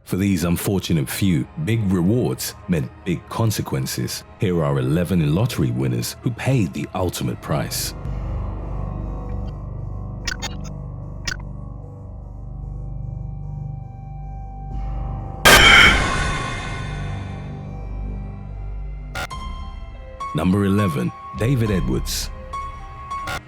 For these unfortunate few, big rewards meant big consequences. Here are 11 lottery winners who paid the ultimate price. Number 11. David Edwards.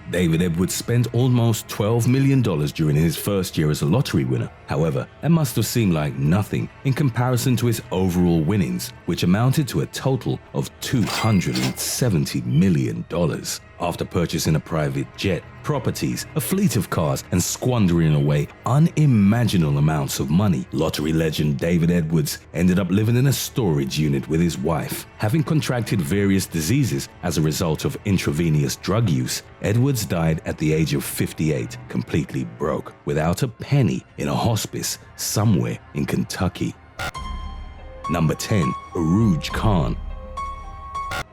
David Edwards spent almost $12 million during his first year as a lottery winner. However, that must have seemed like nothing in comparison to his overall winnings, which amounted to a total of $270 million. After purchasing a private jet, properties, a fleet of cars, and squandering away unimaginable amounts of money, lottery legend David Edwards ended up living in a storage unit with his wife. Having contracted various diseases as a result of intravenous drug use, Edwards died at the age of 58, completely broke, without a penny, in a hospice somewhere in Kentucky. Number 10. Urooj Khan.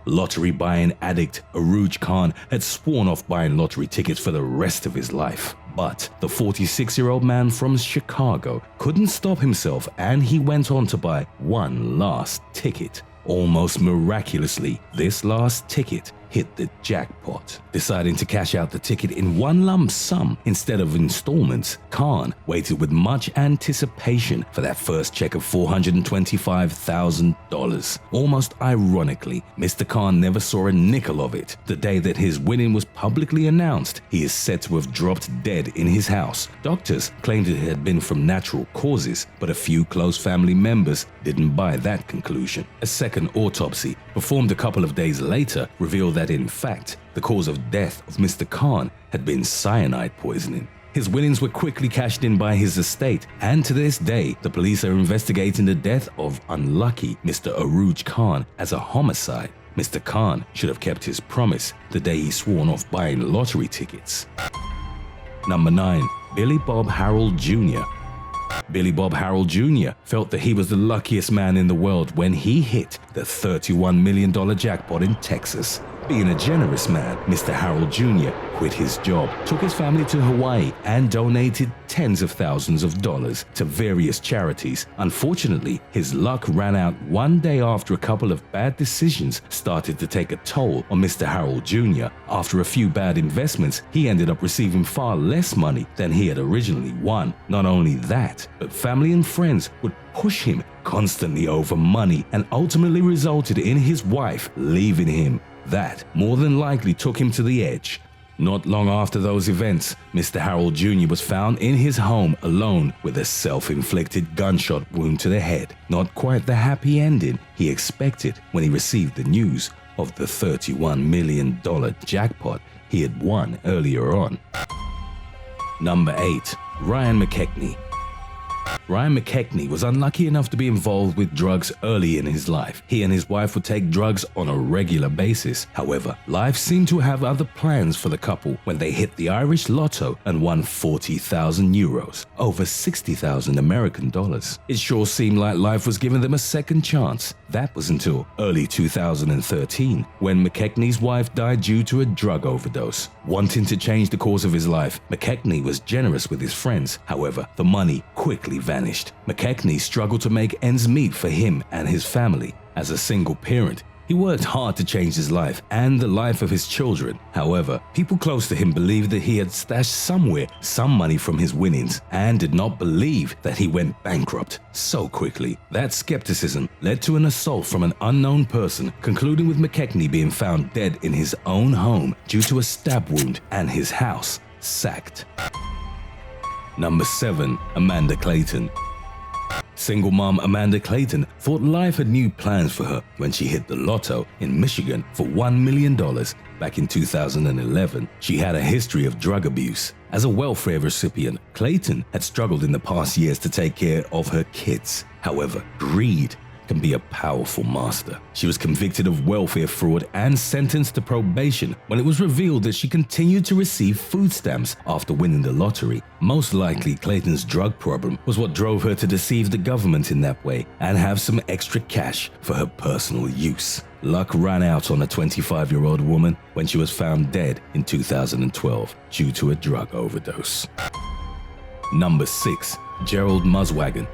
Lottery buying addict Urooj Khan had sworn off buying lottery tickets for the rest of his life. But the 46-year-old man from Chicago couldn't stop himself, and he went on to buy one last ticket. Almost miraculously, this last ticket hit the jackpot. Deciding to cash out the ticket in one lump sum instead of installments, Khan waited with much anticipation for that first check of $425,000. Almost ironically, Mr. Khan never saw a nickel of it. The day that his winning was publicly announced, he is said to have dropped dead in his house. Doctors claimed it had been from natural causes, but a few close family members didn't buy that conclusion. A second autopsy, performed a couple of days later, revealed that in fact, the cause of death of Mr. Khan had been cyanide poisoning. His winnings were quickly cashed in by his estate, and to this day, the police are investigating the death of unlucky Mr. Urooj Khan as a homicide. Mr. Khan should have kept his promise the day he sworn off buying lottery tickets. Number 9. Billy Bob Harrell Jr. Billy Bob Harrell Jr. felt that he was the luckiest man in the world when he hit the $31 million jackpot in Texas. Being a generous man, Mr. Harrell Jr. quit his job, took his family to Hawaii, and donated tens of thousands of dollars to various charities. Unfortunately, his luck ran out one day after a couple of bad decisions started to take a toll on Mr. Harrell Jr. After a few bad investments, he ended up receiving far less money than he had originally won. Not only that, but family and friends would push him constantly over money, and ultimately resulted in his wife leaving him. That more than likely took him to the edge. Not long after those events, Mr. Harrell Jr. was found in his home alone with a self-inflicted gunshot wound to the head. Not quite the happy ending he expected when he received the news of the $31 million jackpot he had won earlier on. Number 8. Ryan McKechnie. Ryan McKechnie was unlucky enough to be involved with drugs early in his life. He and his wife would take drugs on a regular basis. However, life seemed to have other plans for the couple when they hit the Irish Lotto and won 40,000 euros, over 60,000 American dollars. It sure seemed like life was giving them a second chance. That was until early 2013, when McKechnie's wife died due to a drug overdose. Wanting to change the course of his life, McKechnie was generous with his friends. However, the money quickly vanished. McKechnie struggled to make ends meet for him and his family. As a single parent, he worked hard to change his life and the life of his children. However, people close to him believed that he had stashed somewhere some money from his winnings and did not believe that he went bankrupt so quickly. That skepticism led to an assault from an unknown person, concluding with McKechnie being found dead in his own home due to a stab wound and his house sacked. Number 7. Amanda Clayton. Single mom Amanda Clayton thought life had new plans for her when she hit the lotto in Michigan for $1 million back in 2011. She had a history of drug abuse. As a welfare recipient, Clayton had struggled in the past years to take care of her kids. However, greed can be a powerful master. She was convicted of welfare fraud and sentenced to probation when it was revealed that she continued to receive food stamps after winning the lottery. Most likely, Clayton's drug problem was what drove her to deceive the government in that way and have some extra cash for her personal use. Luck ran out on a 25-year-old woman when she was found dead in 2012 due to a drug overdose. Number 6. Gerald Muswagon.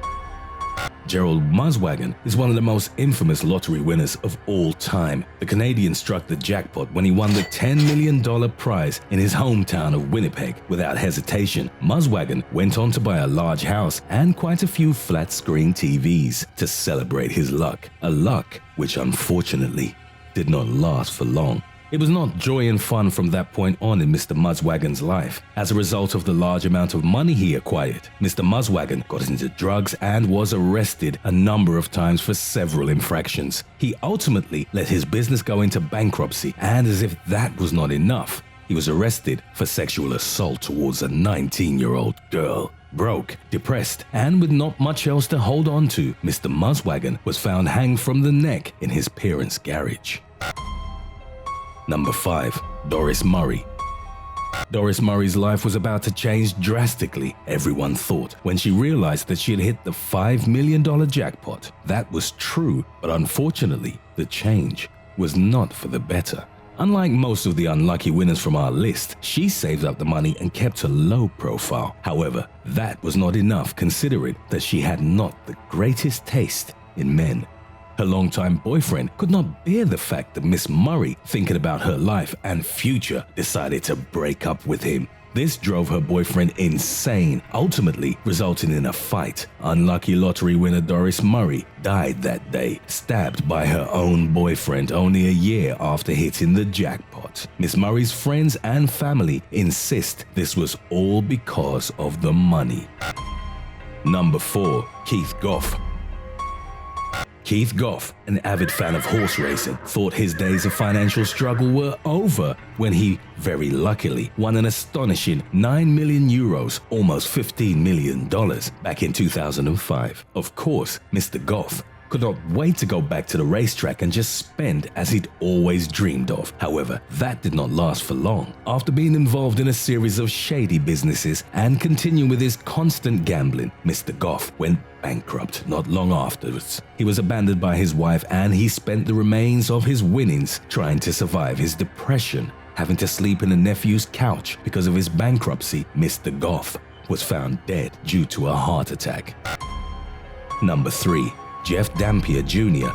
Gerald Muswagon is one of the most infamous lottery winners of all time. The Canadian struck the jackpot when he won the $10 million prize in his hometown of Winnipeg. Without hesitation, Muswagon went on to buy a large house and quite a few flat-screen TVs to celebrate his luck. A luck which unfortunately did not last for long. It was not joy and fun from that point on in Mr. Muswagon's life. As a result of the large amount of money he acquired, Mr. Muswagon got into drugs and was arrested a number of times for several infractions. He ultimately let his business go into bankruptcy, and as if that was not enough, he was arrested for sexual assault towards a 19-year-old girl. Broke, depressed, and with not much else to hold on to, Mr. Muswagon was found hanged from the neck in his parents' garage. Number 5. Doris Murray. Doris Murray's life was about to change drastically, everyone thought, when she realized that she had hit the $5 million jackpot. That was true, but unfortunately, the change was not for the better. Unlike most of the unlucky winners from our list, she saved up the money and kept a low profile. However, that was not enough considering that she had not the greatest taste in men. Her longtime boyfriend could not bear the fact that Miss Murray, thinking about her life and future, decided to break up with him. This drove her boyfriend insane, ultimately resulting in a fight. Unlucky lottery winner Doris Murray died that day, stabbed by her own boyfriend only a year after hitting the jackpot. Miss Murray's friends and family insist this was all because of the money. Number 4. Keith Goff. Keith Goff, an avid fan of horse racing, thought his days of financial struggle were over when he, very luckily, won an astonishing 9 million euros, almost $15 million, back in 2005. Of course, Mr. Goff could not wait to go back to the racetrack and just spend as he'd always dreamed of. However, that did not last for long. After being involved in a series of shady businesses and continuing with his constant gambling, Mr. Goff went bankrupt not long afterwards. He was abandoned by his wife and he spent the remains of his winnings trying to survive his depression, having to sleep in a nephew's couch because of his bankruptcy. Mr. Goff was found dead due to a heart attack. Number 3. Jeff Dampier Jr.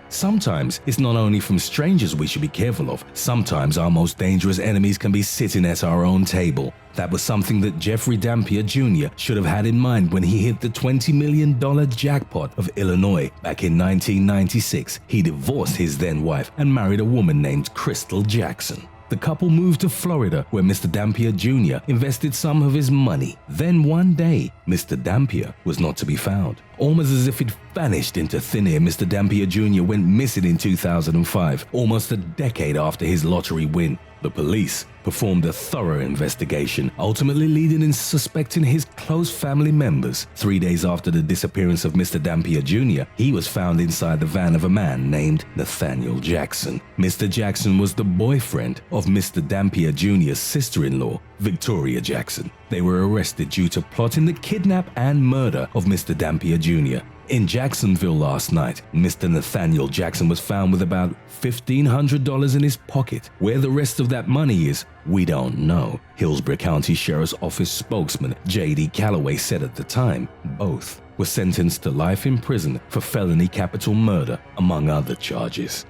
Sometimes it's not only from strangers we should be careful of, sometimes our most dangerous enemies can be sitting at our own table. That was something that Jeffrey Dampier Jr. should have had in mind when he hit the $20 million jackpot of Illinois back in 1996. He divorced his then wife and married a woman named Crystal Jackson. The couple moved to Florida, where Mr. Dampier Jr. invested some of his money. Then one day, Mr. Dampier was not to be found. Almost as if it vanished into thin air, Mr. Dampier Jr. went missing in 2005, almost a decade after his lottery win. The police performed a thorough investigation, ultimately leading in suspecting his close family members. 3 days after the disappearance of Mr. Dampier Jr., he was found inside the van of a man named Nathaniel Jackson. Mr. Jackson was the boyfriend of Mr. Dampier Jr.'s sister-in-law, Victoria Jackson. They were arrested due to plotting the kidnap and murder of Mr. Dampier Jr. In Jacksonville last night, Mr. Nathaniel Jackson was found with about $1,500 in his pocket. Where the rest of that money is, we don't know. Hillsborough County Sheriff's Office spokesman J.D. Calloway said at the time both were sentenced to life in prison for felony capital murder, among other charges.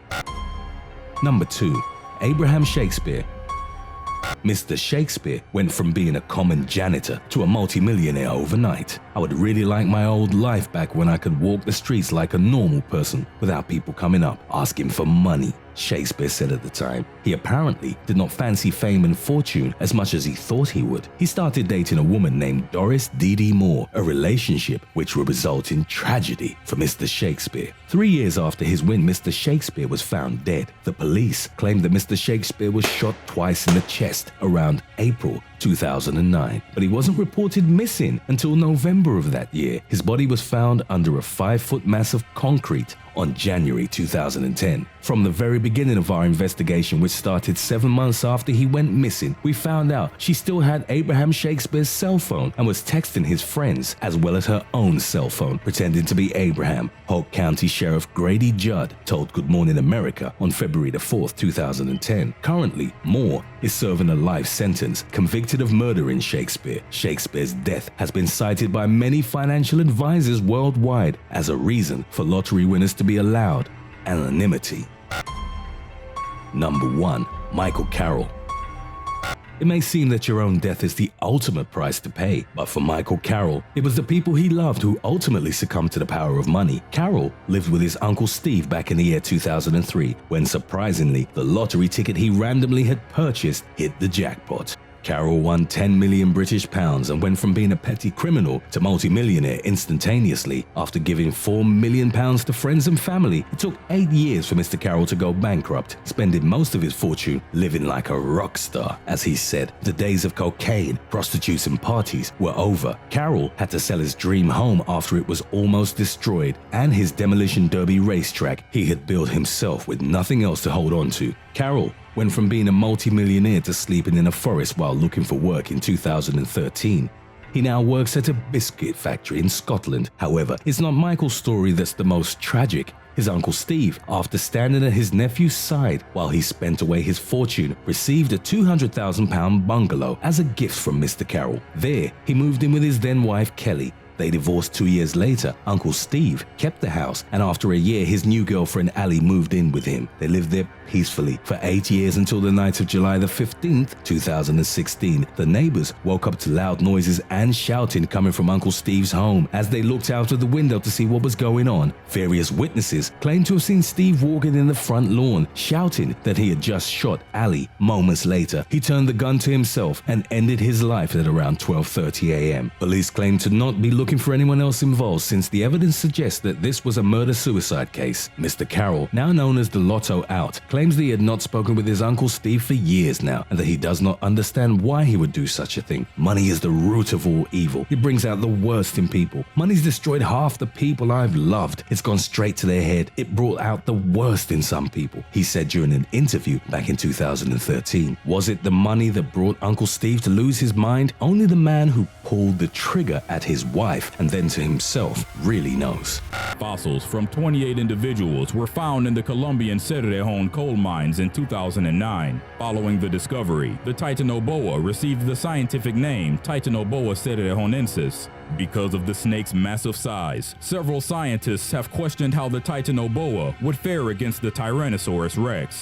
Number 2. Abraham Shakespeare. Mr. Shakespeare went from being a common janitor to a multimillionaire overnight. I would really like my old life back when I could walk the streets like a normal person without people coming up asking for money, Shakespeare said at the time. He apparently did not fancy fame and fortune as much as he thought he would. He started dating a woman named Doris D.D. Moore, a relationship which would result in tragedy for Mr. Shakespeare. 3 years after his win, Mr. Shakespeare was found dead. The police claimed that Mr. Shakespeare was shot twice in the chest around April 2009, but he wasn't reported missing until November of that year. His body was found under a 5-foot mass of concrete on January 2010. From the very beginning of our investigation, which started 7 months after he went missing, we found out she still had Abraham Shakespeare's cell phone and was texting his friends, as well as her own cell phone, pretending to be Abraham. Polk County Sheriff Grady Judd told Good Morning America on February 4, 2010. Currently, Moore is serving a life sentence, convicted of murdering Shakespeare. Shakespeare's death has been cited by many financial advisors worldwide as a reason for lottery winners to be allowed anonymity. Number 1. Michael Carroll. It may seem that your own death is the ultimate price to pay, but for Michael Carroll, it was the people he loved who ultimately succumbed to the power of money. Carroll lived with his Uncle Steve back in the year 2003, when surprisingly, the lottery ticket he randomly had purchased hit the jackpot. Carroll won 10 million British pounds and went from being a petty criminal to multimillionaire instantaneously after giving 4 million pounds to friends and family. It took 8 years for Mr. Carroll to go bankrupt, spending most of his fortune living like a rock star. As he said, the days of cocaine, prostitutes and parties were over. Carroll had to sell his dream home after it was almost destroyed, and his demolition derby racetrack he had built himself with nothing else to hold on to. Carroll went from being a multi-millionaire to sleeping in a forest while looking for work in 2013. He now works at a biscuit factory in Scotland. However, it's not Michael's story that's the most tragic. His Uncle Steve, after standing at his nephew's side while he spent away his fortune, received a £200,000 bungalow as a gift from Mr. Carroll. There, he moved in with his then-wife Kelly. They divorced 2 years later. Uncle Steve kept the house, and after a year, his new girlfriend Allie moved in with him. They lived there peacefully for 8 years until the night of July 15th, 2016. The neighbors woke up to loud noises and shouting coming from Uncle Steve's home as they looked out of the window to see what was going on. Various witnesses claimed to have seen Steve walking in the front lawn, shouting that he had just shot Allie. Moments later, he turned the gun to himself and ended his life at around 12:30 a.m. Police claim to not be looking for anyone else involved, since the evidence suggests that this was a murder-suicide case. Mr. Carroll, now known as the Lotto Out, claims that he had not spoken with his Uncle Steve for years now, and that he does not understand why he would do such a thing. Money is the root of all evil. It brings out the worst in people. Money's destroyed half the people I've loved. It's gone straight to their head. It brought out the worst in some people, he said during an interview back in 2013. Was it the money that brought Uncle Steve to lose his mind? Only the man who pulled the trigger at his wife and then to himself really knows. Fossils from 28 individuals were found in the Colombian Cerrejón coal mines in 2009. Following the discovery, the Titanoboa received the scientific name Titanoboa cerrejonensis. Because of the snake's massive size, several scientists have questioned how the Titanoboa would fare against the Tyrannosaurus rex.